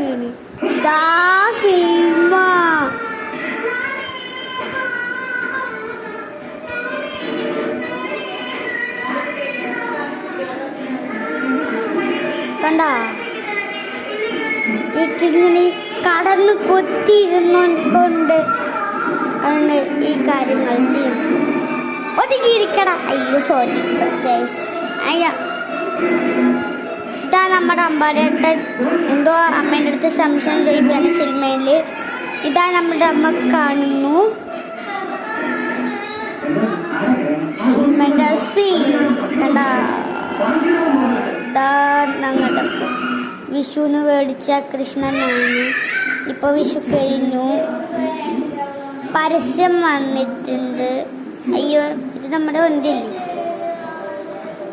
സിനിമയാണ്. ഇതാ സിനിമ. കണ്ട ഇങ്ങനെ കടന്ന് കൊത്തിയിരുന്നുകൊണ്ട് ആണ് ഈ കാര്യങ്ങൾ ചെയ്യുന്നത്. ഒതുങ്ങിയിരിക്കട. അയ്യോ സോറി ഗൈസ്. അയ്യോ ഇതാ നമ്മുടെ അമ്പാടേട്ടൻ എന്തോ അമ്മേൻ്റെ അടുത്ത് സംശയം ചോദിക്കുകയാണ് സിനിമയിൽ. ഇതാ നമ്മുടെ അമ്മ കാണുന്നു സിനിമൻ്റെ സീൻ. കണ്ട ഇതാ ഞങ്ങളുടെ വിഷുവിന് മേടിച്ച കൃഷ്ണനാണ്. ഇപ്പോൾ വിഷു കഴിഞ്ഞു, പരസ്യം വന്നിട്ടുണ്ട്. അയ്യോ ഇത് നമ്മുടെ വണ്ടിയല്ലേ.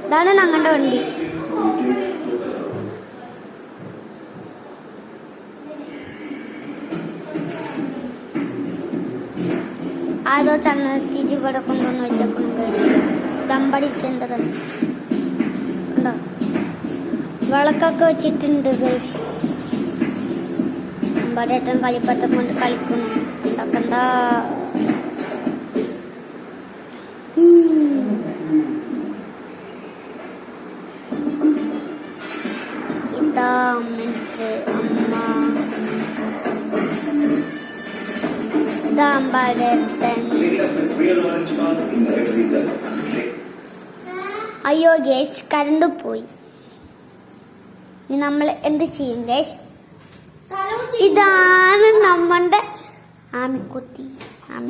ഇതാണ് ഞങ്ങളുടെ വണ്ടി. അതോ ചങ്ങനത്തിരി ഇവിടെ കൊണ്ടുവന്ന് വെച്ചേക്കുന്നു. ദമ്പടിക്കേണ്ടതാണ്. ഉണ്ടോ വിളക്കൊക്കെ വെച്ചിട്ടുണ്ട് ഗൈസ്. അമ്പാടേട്ടൻ കളിപ്പറ്റം കൊണ്ട് കളിക്കുന്നു. ഉണ്ടാക്കണ്ട. ഇതാ അമ്മ. ഇതാ അമ്പാടേട്ടൻ. അയ്യോ ഗേസ് കറണ്ട് പോയി. ഇനി നമ്മൾ എന്ത് ചെയ്യും ഗേസ്? ഇതാണ് നമ്മളുടെ ആമിക്കുട്ടി.